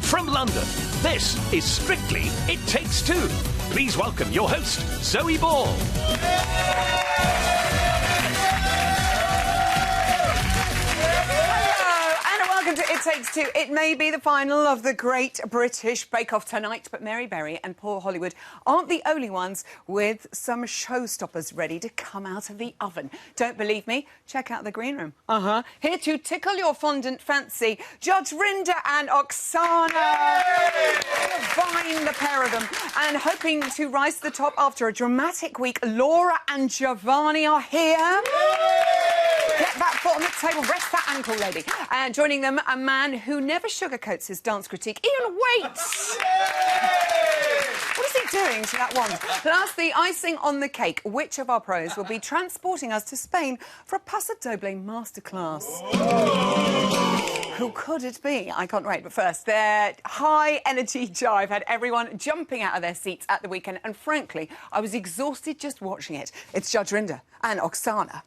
From London, this is Strictly It Takes Two. Please welcome your host, Zoe Ball. Welcome to It Takes Two. It may be the final of the Great British Bake Off tonight, but Mary Berry and Paul Hollywood aren't the only ones with some showstoppers ready to come out of the oven. Don't believe me? Check out the green room. Here to tickle your fondant fancy, Judge Rinder and Oksana. Fine, the pair of them. And hoping to rise to the top after a dramatic week, Laura and Giovanni are here. Get that foot on the table, rest that ankle, lady. And joining them, a man who never sugarcoats his dance critique, Ian Waits. What is he doing to that wand? Plus, the icing on the cake. Which of our pros will be transporting us to Spain for a Paso Doble masterclass? Who could it be? I can't wait. But first, their high-energy jive had everyone jumping out of their seats at the weekend. And frankly, I was exhausted just watching it. It's Judge Rinder and Oksana.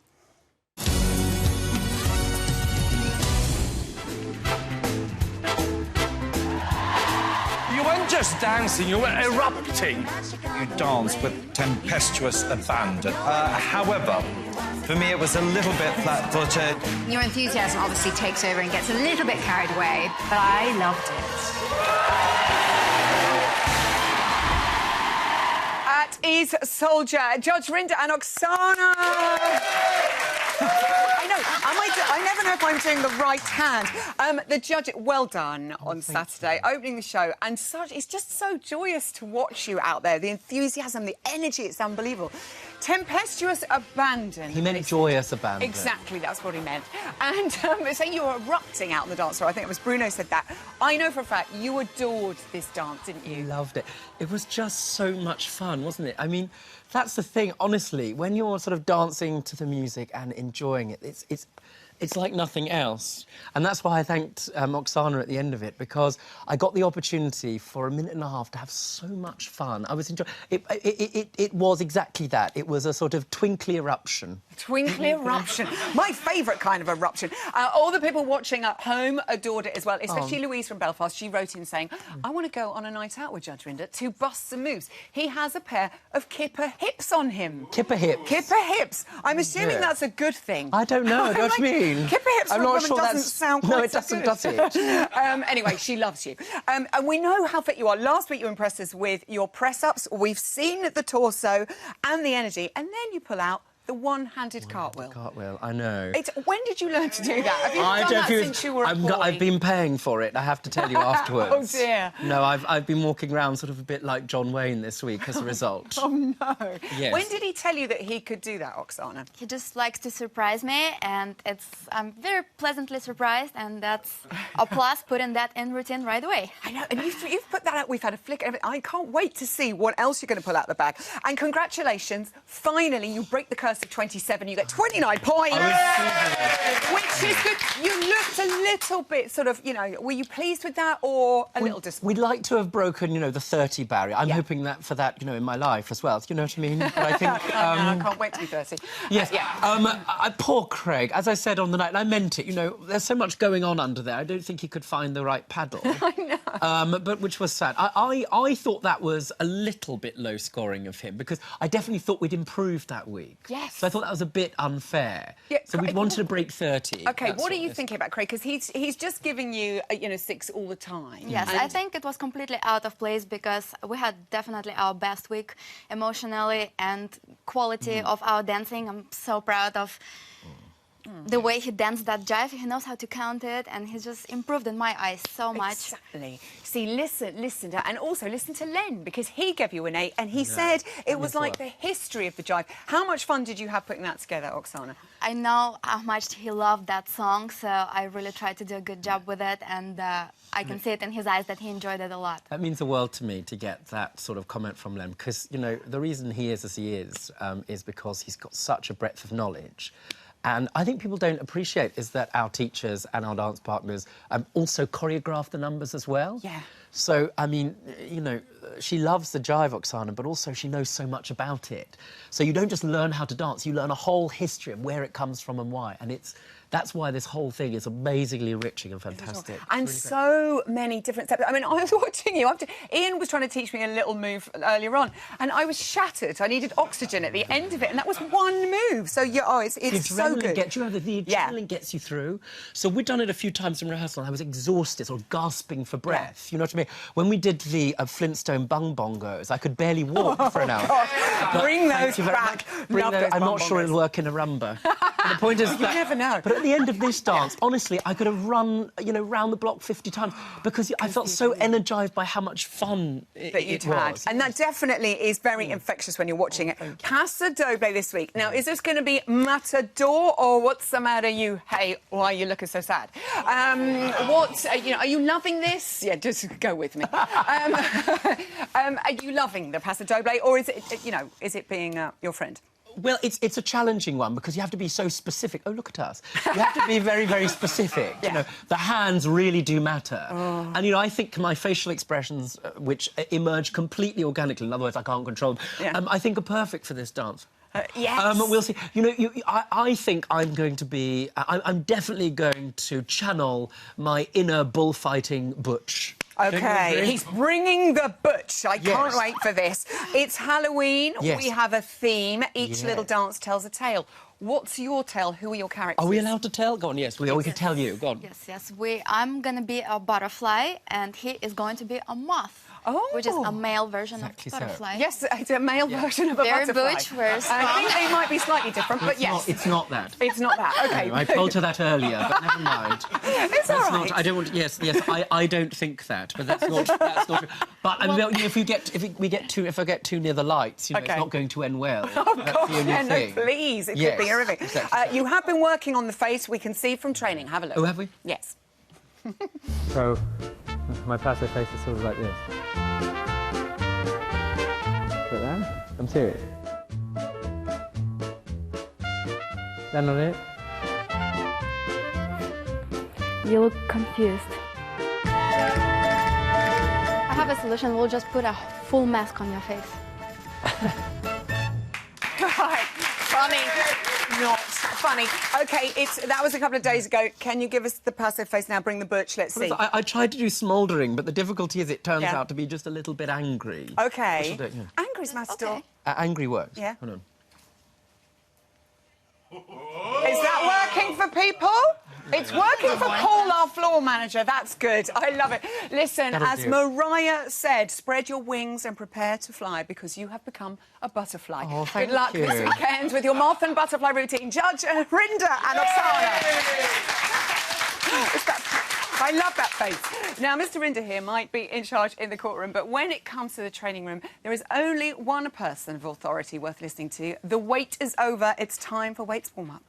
You weren't just dancing, you were erupting. You danced with tempestuous abandon. However, for me, it was a little bit flat-footed. Your enthusiasm obviously takes over and gets a little bit carried away, but I loved it. At Ease Soldier, Judge Rinder and Oksana. I know. I never know if I'm doing the right hand. The judge, well done on Saturday, opening the show, and it's just so joyous to watch you out there. The enthusiasm, the energy, it's unbelievable. Tempestuous abandon. He meant joyous abandon. Exactly, that's what he meant. And so you were erupting out on the dance floor. I think it was Bruno said that. I know for a fact you adored this dance, didn't you? Loved it. It was just so much fun, wasn't it? I mean, that's the thing, honestly, when you're sort of dancing to the music and enjoying it, it's like nothing else. And that's why I thanked Oksana at the end of it, because I got the opportunity for a minute and a half to have so much fun. I was enjoying it. It was exactly that. It was a sort of twinkly eruption. Twinkly eruption. My favourite kind of eruption. All the people watching at home adored it as well, especially Louise from Belfast. She wrote in saying, I want to go on a night out with Judge Rinder to bust some moves. He has a pair of kipper hips on him. Kipper hips? Kipper hips. I'm assuming that's a good thing. I don't know. What do you mean? Kipper hips for a woman doesn't sound quite No, it doesn't, does it? Anyway, she loves you. And we know how fit you are. Last week you impressed us with your press-ups. We've seen the torso and the energy. And then you pull out the one-handed cartwheel. Cartwheel, I know. When did you learn to do that? Have you done that since you were a boy? I've been paying for it, I have to tell you afterwards. Oh, dear. No, I've been walking around sort of a bit like John Wayne this week as a result. Oh, no. Yes. When did he tell you that he could do that, Oksana? He just likes to surprise me, and I'm very pleasantly surprised, and that's a plus, putting that in routine right away. I know, and you've put that out. We've had a flick. I can't wait to see what else you're going to pull out the bag. And congratulations, finally, you break the curse of 27. You get 29 points, which is good. You looked a little bit sort of, you know, were you pleased with that or a little disappointed? We'd like to have broken, you know, the 30 barrier. I'm hoping for that, you know, in my life as well. You know what I mean? But I think... I can't wait to be 30. Yes. Poor Craig, as I said on the night, and I meant it, you know, there's so much going on under there. I don't think he could find the right paddle. I know. But which was sad. I thought that was a little bit low scoring of him, because I definitely thought we'd improved that week. Yes. So I thought that was a bit unfair. Yeah, so we wanted to break 30. OK, what are you thinking about Craig? Because he's just giving you, you know, 6 all the time. Yes, I think it was completely out of place, because we had definitely our best week emotionally and quality of our dancing. I'm so proud of the way he danced that jive. He knows how to count it, and he's just improved in my eyes so much. Exactly. See, listen to, and also listen to Len, because he gave you an 8, and he said it was like the history of the jive. How much fun did you have putting that together, Oksana? I know how much he loved that song, so I really tried to do a good job with it, and I can see it in his eyes that he enjoyed it a lot. That means the world to me to get that sort of comment from Len, because, you know, the reason he is as he is because he's got such a breadth of knowledge. And I think people don't appreciate is that our teachers and our dance partners also choreograph the numbers as well. Yeah. So, I mean, you know, she loves the jive, Oksana, but also she knows so much about it. So you don't just learn how to dance, you learn a whole history of where it comes from and why. And it's that's why this whole thing is amazingly enriching and fantastic. And It's really so many different steps. I mean, I was watching you. Ian was trying to teach me a little move earlier on, and I was shattered. I needed oxygen at the end of it, and that was one move. So, it's so good. The adrenaline gets you through. So we'd done it a few times in rehearsal, and I was exhausted or gasping for breath. You know what I mean? When we did the Flintstone bung bongos, I could barely walk for an hour. Bring those back. I'm not sure it'll work in a rumba. And the point is that... You never know. But at the end of this dance, honestly, I could have run, round the block 50 times because I felt so energised by how much fun it was. And that definitely is very infectious when you're watching it. Paso Doble this week. Now, is this going to be Matador or what's the matter, you? Hey, why are you looking so sad? Are you loving this? Yeah, just go with me. Are you loving the Paso Doble, or is it, is it being your friend? Well, it's a challenging one because you have to be so specific. Oh, look at us. You have to be very, very specific. Yeah. The hands really do matter. Oh. And, I think my facial expressions, which emerge completely organically, in other words, I can't control them, I think are perfect for this dance. Yes. We'll see. I think I'm going to be... I'm definitely going to channel my inner bullfighting Butch. OK, he's bringing the butch. I can't wait for this. It's Halloween. Yes. We have a theme. Each little dance tells a tale. What's your tale? Who are your characters? Are we allowed to tell? Go on, yes. We can tell you. Go on. Yes. I'm going to be a butterfly, and he is going to be a moth. Oh. Which is a male version of butterfly. Yes, it's a male version of a Very butterfly. Butch, very strong. I think they might be slightly different, but yes. It's not that. It's not that. OK. No, I told her that earlier, but never mind. It's all right. I don't want. Yes. I don't think that, but that's not true. But if I get too near the lights, it's not going to end well. Oh gosh, no, please. It could be horrific. Exactly. You have been working on the face. We can see from training. Have a look. Oh, have we? Yes. So, my paso face is sort of like this. Put that. I'm serious. That not it? You look confused. I have a solution. We'll just put a full mask on your face. Funny. Not funny. OK, that was a couple of days ago. Can you give us the paso face now? Bring the butch. Let's see. I tried to do smouldering, but the difficulty is it turns out to be just a little bit angry. OK. Angry's Matador. Okay. Angry works. Yeah. Hold on. Is that working for people? It's working for Paul, our floor manager. That's good. I love it. Listen, as Mariah said, spread your wings and prepare to fly because you have become a butterfly. Oh, thank good luck you. this weekend with your moth and butterfly routine. Judge Rinda and Oksana. I love that face. Now, Mr. Rinda here might be in charge in the courtroom, but when it comes to the training room, there is only one person of authority worth listening to. The wait is over. It's time for weights warm-up.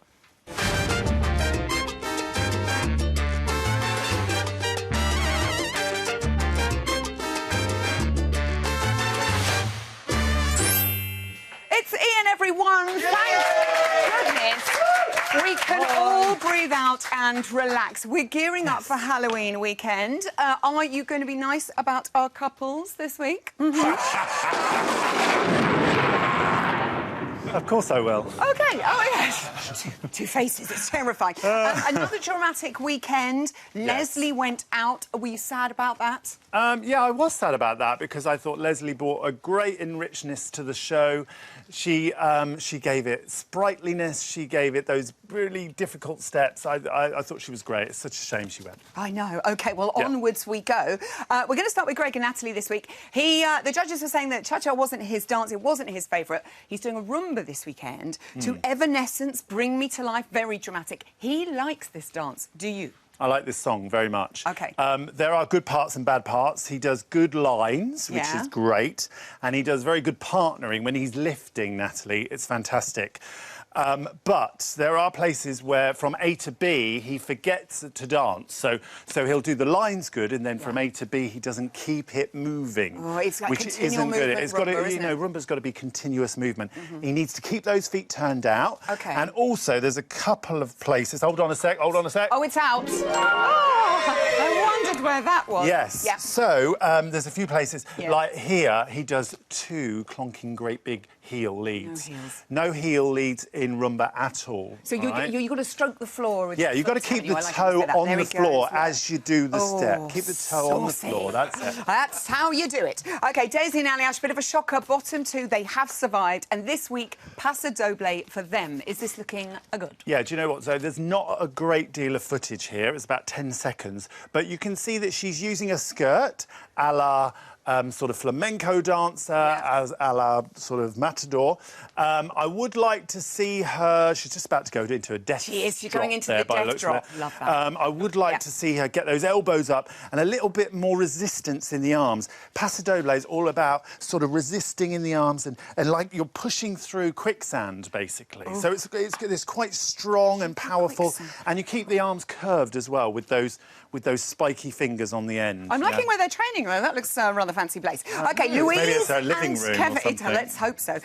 It's Ian, everyone. Thank goodness. We can all breathe out and relax. We're gearing up for Halloween weekend. Are you going to be nice about our couples this week? Of course I will. OK. Oh, yes. Two faces. It's terrifying. Another dramatic weekend. Yes. Leslie went out. Were you sad about that? Yeah, I was sad about that because I thought Leslie brought a great enrichness to the show. She gave it sprightliness. She gave it those really difficult steps. I thought she was great. It's such a shame she went. I know. OK, well, onwards we go. We're going to start with Greg and Natalie this week. The judges were saying that Cha-Cha wasn't his dance. It wasn't his favourite. He's doing a Rumba this weekend to Evanescence, Bring Me to Life. Very dramatic. He likes this dance. Do you? I like this song very much. OK. There are good parts and bad parts. He does good lines, which is great, and he does very good partnering when he's lifting, Natalie. It's fantastic. But there are places where from A to B he forgets to dance. So he'll do the lines good, and then from A to B he doesn't keep it moving. Oh, it's like which continual isn't good. movement, It's got to, Rumba, isn't it? Rumba's got to be continuous movement. He needs to keep those feet turned out. OK. And also there's a couple of places. Hold on a sec. Hold on a sec. Oh, it's out. Oh, I wondered wondered where that was. Yes. Yeah. So there's a few places. Yeah. Like here, he does 2 clonking great big heel leads. No heels. No heel leads in rumba at all. So you've got to stroke the floor with yeah, your you've got to foot, keep the haven't you? toe on There the he floor goes, yeah. as you do the step. Oh, Keep the toe on the saucy. floor, that's it. That's how you do it. OK, Daisy and Aliash, bit of a shocker. Bottom 2, they have survived. And this week, Paso Doble for them. Is this looking good? Yeah, do you know what, Zoe? There's not a great deal of footage here. It's about 10 seconds. But you can see that she's using a skirt a la sort of flamenco dancer, as a la sort of matador. I would like to see her... She's just about to go into a death She is. She's drop going into there, the by death looks of it. drop. Love that. I would like to see her get those elbows up and a little bit more resistance in the arms. Paso Doble is all about sort of resisting in the arms and like you're pushing through quicksand, basically. Oh. So it's quite strong and powerful, and you keep the arms curved as well with those spiky fingers on the end. I'm liking where they're training, though. That looks a rather fancy place. OK, Louise Maybe it's a living and room or Kevin. something. Let's hope so.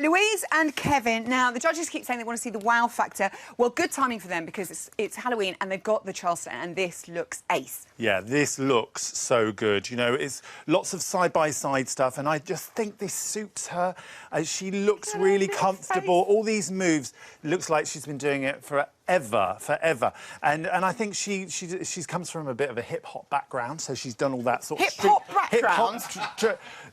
Louise and Kevin. Now, the judges keep saying they want to see the wow factor. Well, good timing for them because it's Halloween and they've got the Charleston, and this looks ace. Yeah, this looks so good. You know, it's lots of side-by-side stuff, and I just think this suits her. She looks really comfortable. All these moves, looks like she's been doing it forever. And I think she comes from a bit of a hip-hop background, so she's done all that sort of hip-hop background?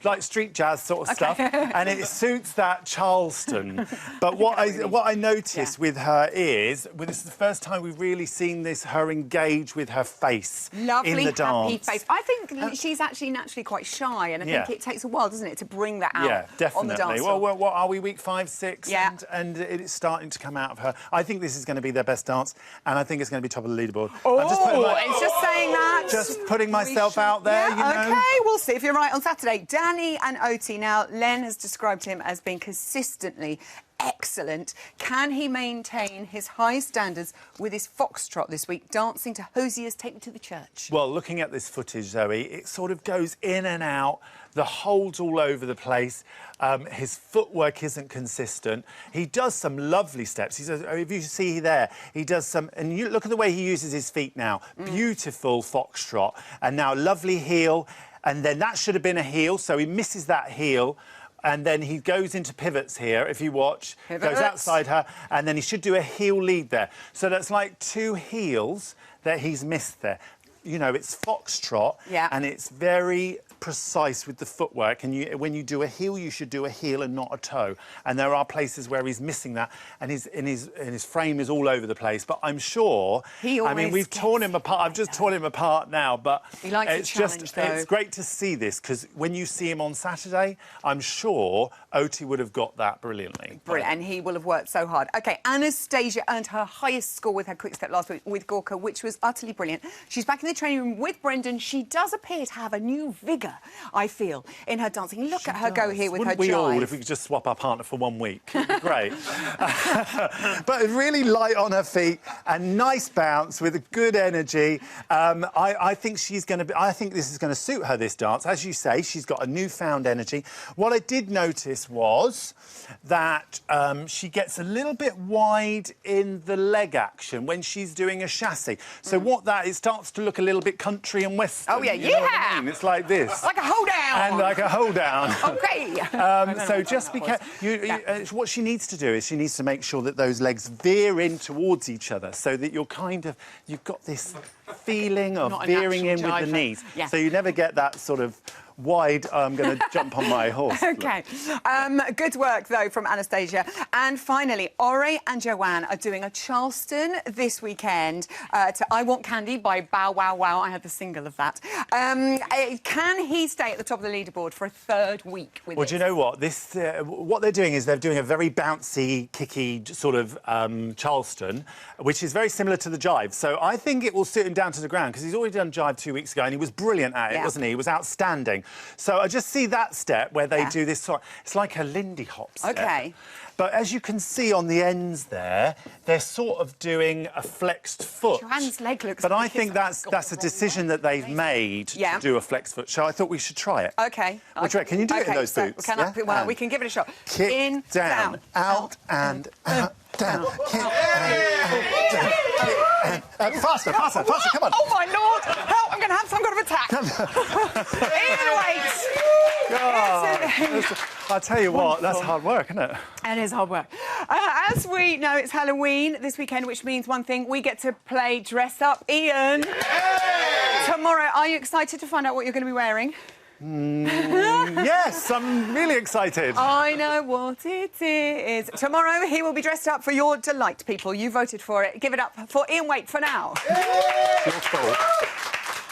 like street jazz sort of stuff, and it suits that Charleston. But what I noticed with her is, this is the first time we've really seen her engage with her face Lovely, in the dance. happy face. I think she's actually naturally quite shy, and I think it takes a while, doesn't it, to bring that out on the dance floor. Well, what are we, week 5, 6? Yeah. And it's starting to come out of her. I think this is going to be their best dance, and I think it's going to be top of the leaderboard. Oh, it's just saying that. Just putting myself out there, you know. OK, we'll see if you're right on Saturday. Danny and Oti. Now, Len has described him as being consistently excellent. Can he maintain his high standards with his foxtrot this week, dancing to Hosier's Take Me to the Church? Well, looking at this footage, Zoe, it sort of goes in and out. The holds all over the place. His footwork isn't consistent. He does some lovely steps. He does, if you see there, he does some... And you look at the way he uses his feet now. Beautiful foxtrot. And now lovely heel. And then that should have been a heel, so he misses that heel. And then he goes into pivots here, if you watch. Goes outside her, and then he should do a heel lead there. So that's like 2 heels that he's missed there. You know, it's foxtrot, and it's very precise with the footwork. And when you do a heel, you should do a heel and not a toe. And there are places where he's missing that, and his frame is all over the place. But I'm sure. I mean, we've torn him apart. I've just torn him apart now, but he likes it's the challenge, just though. it's great to see this because when you see him on Saturday, I'm sure Oti would have got that brilliantly. Brilliant, and he will have worked so hard. OK, Anastasia earned her highest score with her quick step last week with Gorka, which was utterly brilliant. She's back in the training room with Brendan. She does appear to have a new vigour, I feel, in her dancing. Look at her go here with Wouldn't her we jive. all, if we could just swap our partner for 1 week? It'd be great. But really light on her feet and nice bounce with a good energy. I think she's going to be... I think this is going to suit her, this dance. As you say, she's got a newfound energy. What I did notice was that she gets a little bit wide in the leg action when she's doing a chassis. So it starts to look a little bit country and western. Oh, yeah, you know what I mean? It's like this. Like a hold down. And like a hold down. OK. So just be careful. What she needs to do is she needs to make sure that those legs veer in towards each other so that you've got this feeling of veering in with the knees. Yeah. So you never get that sort of wide, I'm going to jump on my horse. OK. Good work, though, from Anastasia. And finally, Ore and Joanne are doing a Charleston this weekend to I Want Candy by Bow Wow Wow. I had the single of that. Can he stay at the top of the leaderboard for a 3rd week with Well, do you know what? What they're doing is they're doing a very bouncy, kicky sort of Charleston, which is very similar to the jive. So I think it will suit him down to the ground because he's already done jive 2 weeks ago and he was brilliant at it, wasn't he? He was outstanding. So I just see that step where they do this sort. It's like a Lindy Hop step. OK. But as you can see on the ends there, they're sort of doing a flexed foot. Joanne's leg looks... But I think that's a decision that they've made to do a flexed foot. So I thought we should try it. OK. What do you reckon? Can you do it in those boots? We can give it a shot. Kick in, down, out and out. down, kick, and faster, come on. Oh, my Lord! Help, I'm going to have some kind of attack. Ian Waite! I'll tell you what, that's hard work, isn't it? It is hard work. As we know, it's Halloween this weekend, which means one thing, we get to play Dress Up. Ian, tomorrow, are you excited to find out what you're going to be wearing? Yes, I'm really excited. I know what it is. Tomorrow, he will be dressed up for your delight, people. You voted for it. Give it up for Ian Waite for now. It's your fault.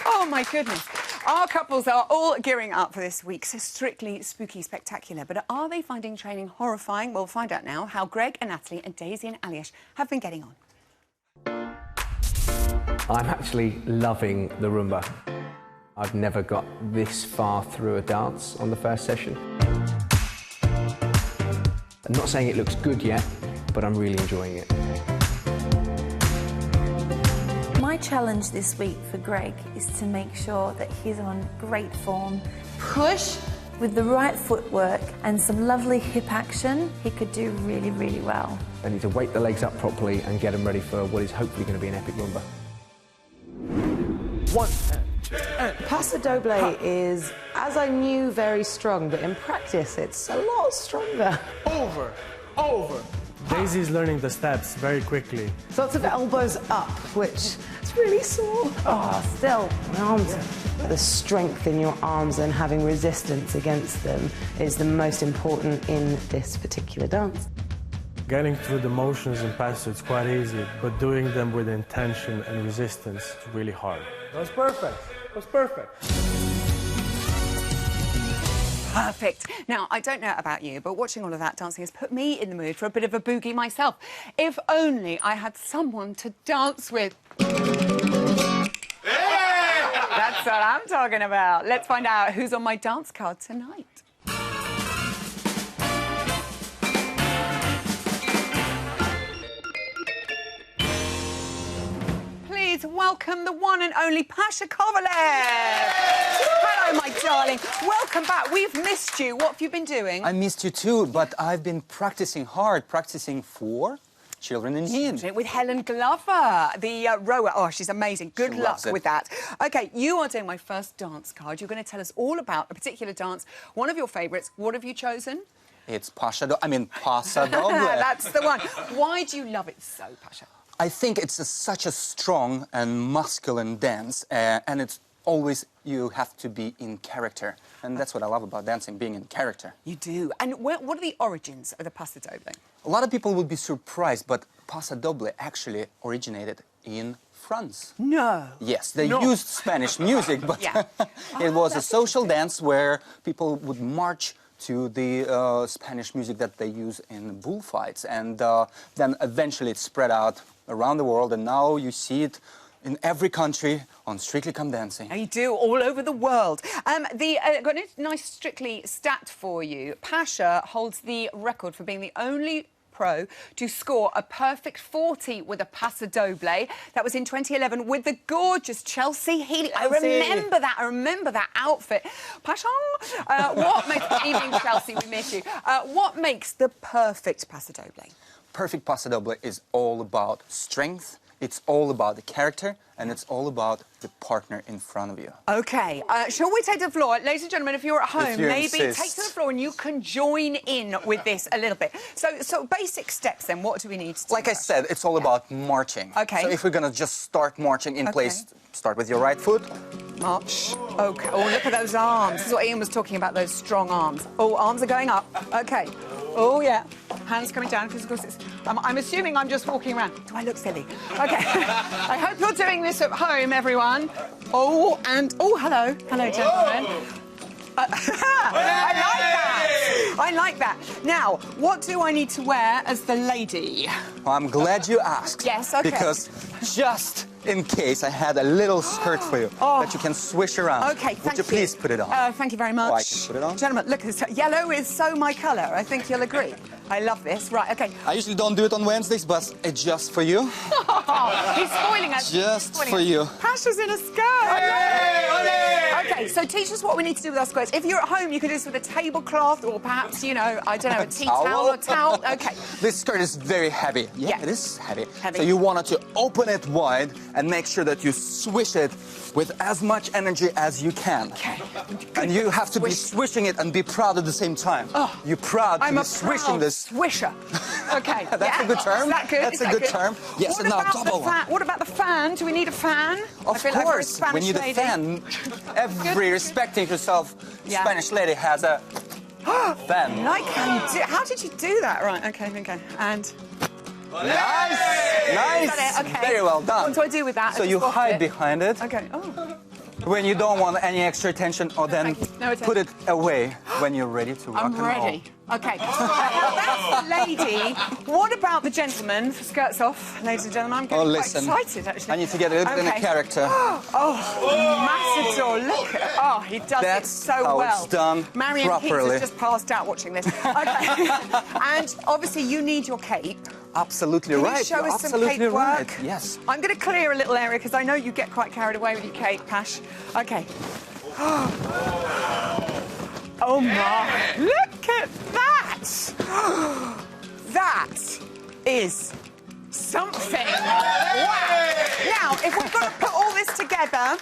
Oh, my goodness. Our couples are all gearing up for this week's Strictly Spooky Spectacular. But are they finding training horrifying? We'll find out now how Greg and Natalie and Daisy and Aliash have been getting on. I'm actually loving the Roomba. I've never got this far through a dance on the first session. I'm not saying it looks good yet, but I'm really enjoying it. My challenge this week for Greg is to make sure that he's on great form. Push with the right footwork and some lovely hip action, he could do really, really well. I need to weight the legs up properly and get them ready for what is hopefully going to be an epic Roomba. Paso doble is, as I knew, very strong, but in practice it's a lot stronger. Over. Daisy's learning the steps very quickly. Lots of elbows up, which is really sore. Oh, still, my arms. The strength in your arms and having resistance against them is the most important in this particular dance. Getting through the motions in Paso is quite easy, but doing them with intention and resistance is really hard. That was perfect. Perfect. Now, I don't know about you, but watching all of that dancing has put me in the mood for a bit of a boogie myself. If only I had someone to dance with. That's what I'm talking about. Let's find out who's on my dance card tonight. Please welcome the one and only Pasha Kovalev. Hello, my darling. Welcome back. We've missed you. What have you been doing? I missed you too, but I've been practicing hard, practicing for Children in Need. With Helen Glover, the rower. Oh, she's amazing. Good luck with that. OK, you are doing my first dance card. You're going to tell us all about a particular dance, one of your favourites. What have you chosen? It's Paso Doble. That's the one. Why do you love it so, Pasha? I think it's such a strong and masculine dance, and it's always you have to be in character. And that's what I love about dancing, being in character. You do. And what are the origins of the Paso Doble? A lot of people would be surprised, but Paso Doble actually originated in France. No. Yes, they used Spanish music, but it was a social dance where people would march to the Spanish music that they use in bullfights. And then eventually it spread out around the world, and now you see it in every country on Strictly Come Dancing. You do, all over the world. I've got a nice Strictly stat for you. Pasha holds the record for being the only pro to score a perfect 40 with a Paso Doble. That was in 2011 with the gorgeous Chelsea Healy. I remember that outfit. Pasha, what makes... Evening, Chelsea, we miss you. What makes the perfect Paso Doble? Perfect Paso Doble is all about strength, it's all about the character, and it's all about the partner in front of you. OK, shall we take to the floor? Ladies and gentlemen, if you're at home, maybe insist. take to the floor and you can join in with this a little bit. So basic steps then, what do we need to do? Like I said, it's all about marching. OK. So if we're going to just start marching in place, start with your right foot. March. OK. Oh, look at those arms. This is what Ian was talking about, those strong arms. Oh, arms are going up. OK. Oh, yeah. Hands coming down, because of course it's... I'm assuming I'm just walking around. Do I look silly? OK. I hope you're doing this at home, everyone. Oh, and... Oh, hello. Hello, gentlemen. I like that. I like that. Now, what do I need to wear as the lady? Well, I'm glad you asked. Yes, OK. Because just in case I had a little skirt for you that you can swish around. OK, thank you. Would you please put it on? Thank you very much. Oh, I can put it on? Gentlemen, look, yellow is so my colour. I think you'll agree. I love this. Right, OK. I usually don't do it on Wednesdays, but it's just for you. He's spoiling us. Just for you. Pasha's in a skirt. OK, OK, so teach us what we need to do with our squares. If you're at home, you can do this with a tablecloth or perhaps, you know, I don't know, a tea towel or towel. OK. This skirt is very heavy. Yeah, it is heavy. Heavy. So you wanted to open it wide and make sure that you swish it with as much energy as you can. OK. And you have to be swishing it and be proud at the same time. Oh, you're proud to be swishing this. Swisher. OK. That's a good term. Is that good? That's a good term. Yes, what and now about double one. What about the fan? Do we need a fan? Of course, we need a fan. Every respecting herself Spanish lady has a fan. Like how did you do that? Right, OK. And... Nice! Okay. Very well done. What do I do with that? So you hide behind it. OK. Oh. When you don't want any extra attention, or then put it away when you're ready to rock and roll. I'm ready. OK. That's the lady. What about the gentleman? Skirts off, ladies and gentlemen. I'm getting quite excited, actually. I need to get a little bit in a character. Matador, look at... Oh, he does it so well. That's how it's done Marion properly. Keats has just passed out watching this. OK. And obviously you need your cape. Absolutely Can right. you show You're us some absolutely cape right. work? Yes. I'm going to clear a little area because I know you get quite carried away with your cape, Pash. OK. Oh, my. Look at that. That is something. Wow. Now, if we've got to put all this together,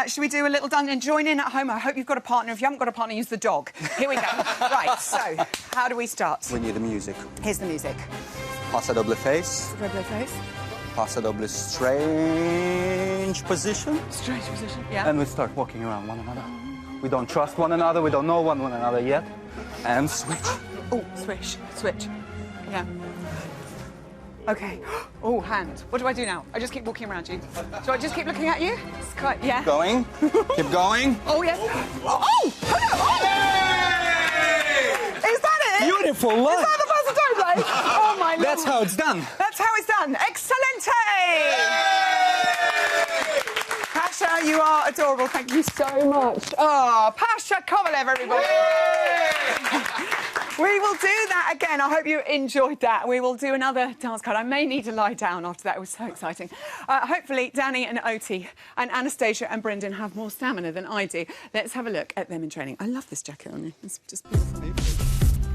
should we do a little done and join in at home? I hope you've got a partner. If you haven't got a partner, use the dog. Here we go. Right, so how do we start? We need the music. Here's the music. Pass a double face. Double face. Pass a double strange position. Strange position, yeah. And we start walking around one another. We don't trust one another. We don't know one another yet. And switch. Oh, switch. Yeah. OK. Oh, hand. What do I do now? I just keep walking around you. Do I just keep looking at you? It's quite, yeah. Keep going. Keep going. Oh, yes. Oh! Is that it? Beautiful. Is that the Passadoble? Oh, my Lord. That's how it's done. That's how it's done. Excelente! Pasha, you are adorable. Thank you so much. Oh, Pasha Kovalev, everybody. We will do that again. I hope you enjoyed that. We will do another dance card. I may need to lie down after that. It was so exciting. Hopefully, Danny and Oti and Anastasia and Brendan have more stamina than I do. Let's have a look at them in training. I love this jacket on you. It's just beautiful.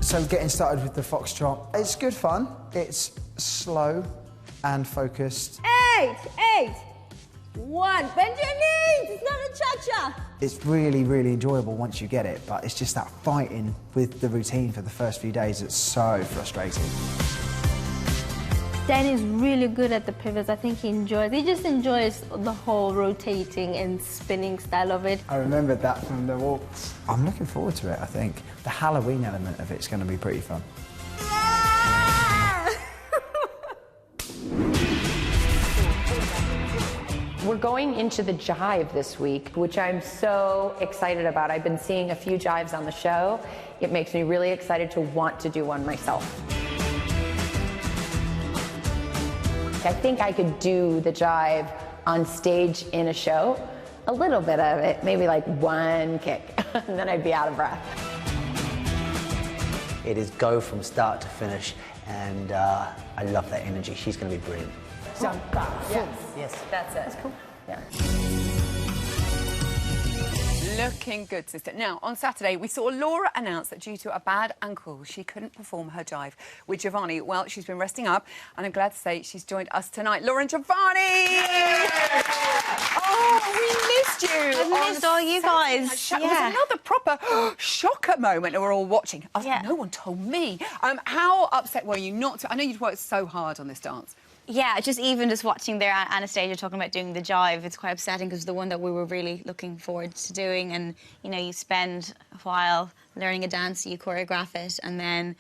So getting started with the foxtrot, it's good fun. It's slow and focused. 8, 1. Bend your knees. It's not a cha-cha. It's really, really enjoyable once you get it, but it's just that fighting with the routine for the first few days that's so frustrating. Danny's really good at the pivots. I think he just enjoys the whole rotating and spinning style of it. I remembered that from the walks. I'm looking forward to it, I think. The Halloween element of it's going to be pretty fun. We're going into the jive this week, which I'm so excited about. I've been seeing a few jives on the show. It makes me really excited to want to do one myself. I think I could do the jive on stage in a show, a little bit of it, maybe like one kick, and then I'd be out of breath. It is go from start to finish, and I love that energy. She's going to be brilliant. Yes. That's it. That's cool. Yeah. Looking good, sister. Now, on Saturday, we saw Laura announce that due to a bad ankle, she couldn't perform her jive with Giovanni. Well, she's been resting up, and I'm glad to say she's joined us tonight. Laura and Giovanni! Oh, we missed you. I missed all you guys. It was another proper shocker moment that we're all watching. I was like, no one told me. How upset were you not to... I know you'd worked so hard on this dance. Yeah, just watching there Anastasia talking about doing the jive, it's quite upsetting because it's the one that we were really looking forward to doing, and you know, you spend a while learning a dance, you choreograph it, and then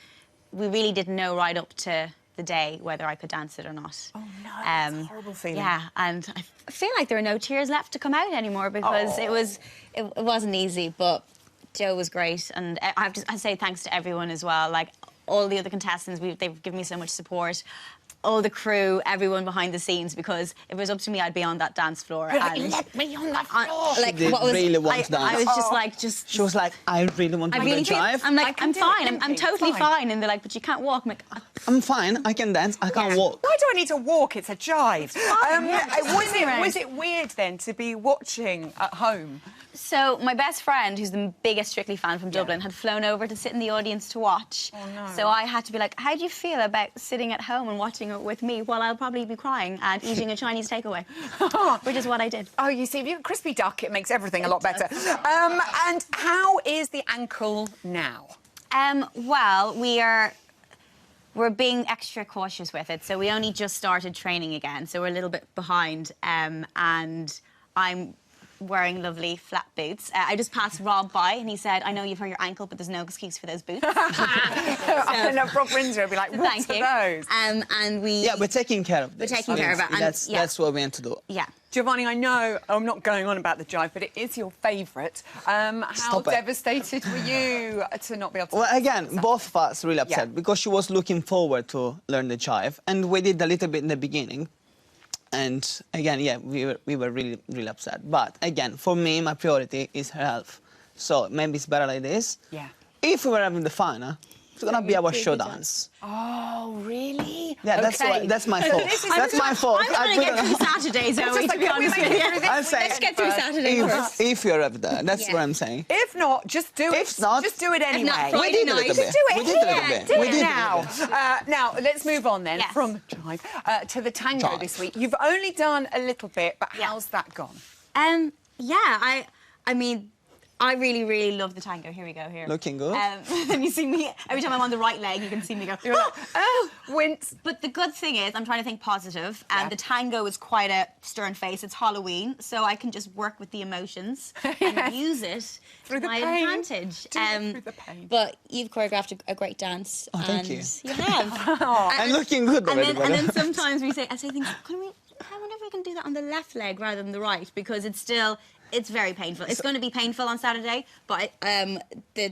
we really didn't know right up to the day whether I could dance it or not. Oh no, that's a horrible feeling. Yeah, and I feel like there are no tears left to come out anymore because it wasn't easy, but Joe was great, and I have to say thanks to everyone as well, like all the other contestants, they've given me so much support. All the crew, everyone behind the scenes, because if it was up to me, I'd be on that dance floor. And let me on that floor. She really want to dance. I was She was like, I really want to do the jive. I'm like, I'm fine. I'm totally fine. And they're like, but you can't walk. I'm like, I'm fine. I can dance. I can't walk. Why do I need to walk? It's a jive. Fine, Was it weird then to be watching at home? So my best friend, who's the biggest Strictly fan from Dublin, had flown over to sit in the audience to watch. Oh, no. So I had to be like, how do you feel about sitting at home and watching it with me while I'll probably be crying and eating a Chinese takeaway? Which is what I did. Oh, you see, if you're a crispy duck, it makes everything a lot better. And how is the ankle now? Well, we're being extra cautious with it. So we only just started training again, so we're a little bit behind. And I'm wearing lovely flat boots. I just passed Rob by and he said, I know you've hurt your ankle, but there's no excuse for those boots. I know Rob Windsor would be like, what are those? And we... Yeah, we're taking care of this. We're taking care of it. And that's what we want to do. Yeah. Giovanni, I know I'm not going on about the jive, but it is your favourite. How devastated were you to not be able to... Well, again, both of us really upset because she was looking forward to learn the jive, and we did a little bit in the beginning. And again, yeah, we were really, really upset. But again, for me, my priority is her health. So maybe it's better like this. Yeah. If we were having the final, it's gonna be our show dance. Oh, really? Yeah, that's my fault. That's my fault. I'm gonna get through Saturday, Zoe, to be honest with you. Let's get through Saturday first. If you're up there, that's what I'm saying. If not, just do it. If not, just do it anyway. If not, Friday night. Just do it. We did a little bit. Do We it did now. Now, let's move on then from jive to the tango this week. You've only done a little bit, but how's that gone? Yeah, I mean, I really, really love the tango. Here we go, here. Looking good. And you see me, every time I'm on the right leg, you can see me go, wince. But the good thing is, I'm trying to think positive, and the tango is quite a stern face. It's Halloween, so I can just work with the emotions and use it through to my advantage. Through the pain. But you've choreographed a great dance. Oh, thank you. You have. I'm looking good already. And then sometimes I say things, I wonder if we can do that on the left leg rather than the right, because it's very painful. It's going to be painful on Saturday, but the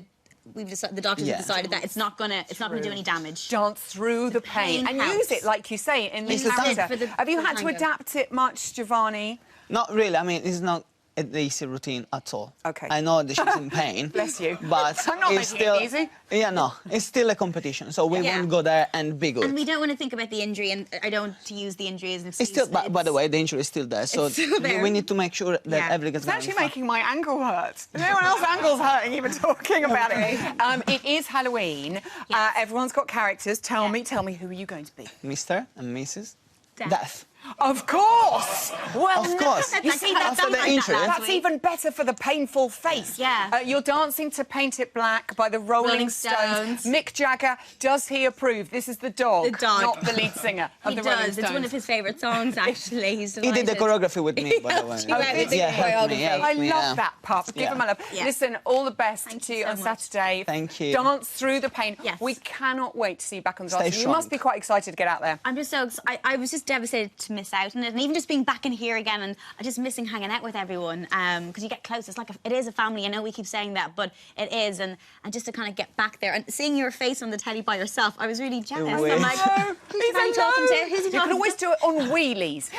doctors have decided that it's not going to do any damage. Dance through the pain and use it, like you say, in the character. Have you had to adapt it much, Giovanni? Not really. I mean, it's not an easy routine at all. Okay. I know that she's in pain. Bless you. But I'm not it's making still it easy. Yeah, no, it's still a competition, so we won't go there and be good. And we don't want to think about the injury, and I don't want to use the injury as an excuse. It's still, by the way, the injury is still there, so we need to make sure that everything gets It's actually making my ankle hurt. Is anyone else's ankle's hurting even talking about it? It is Halloween. Yes. Everyone's got characters. Tell me, who are you going to be? Mr. and Mrs. Death. Of course! Well, of course. You see, that's even better for the painful face. Yeah. You're dancing to Paint It Black by the Rolling Stones. Mick Jagger, does he approve? This is the dog, not the lead singer of the Rolling Stones. It's one of his favourite songs, actually. He's he did the choreography with me, by the way. I love that part. Give him a love. Yeah. Listen, all the best to you on Saturday. Thank you. Dance through the pain. Yes. We cannot wait to see you back on the dance. Stay You strong. must be quite excited to get out there. I'm just so excited. I was just devastated to miss out on it, and even just being back in here again, and just missing hanging out with everyone, because you get close. It's like it is a family. I know we keep saying that, but it is, and just to kind of get back there and seeing your face on the telly by yourself, I was really jealous. I'm like, who's he talking to? Who's he talking to? You can always do it on wheelies.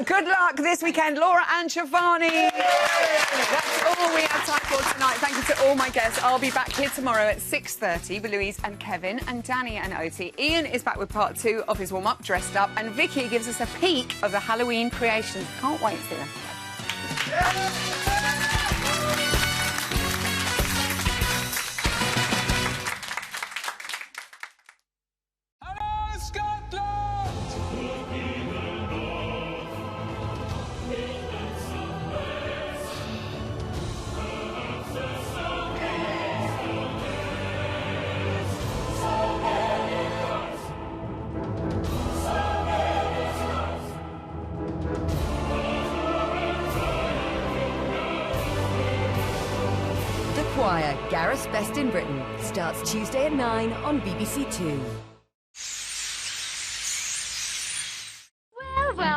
Good luck this weekend, Laura and Giovanni. That's all we have time for tonight. Thank you to all my guests. I'll be back here tomorrow at 6:30 with Louise and Kevin and Danny and Oti. Ian is back with part 2 of his warm-up, dressed up, and Vicky gives us a peek of the Halloween creations. Can't wait to see them. Hello, Scotland! The Choir, Gareth's Best in Britain, starts Tuesday at 9 on BBC Two.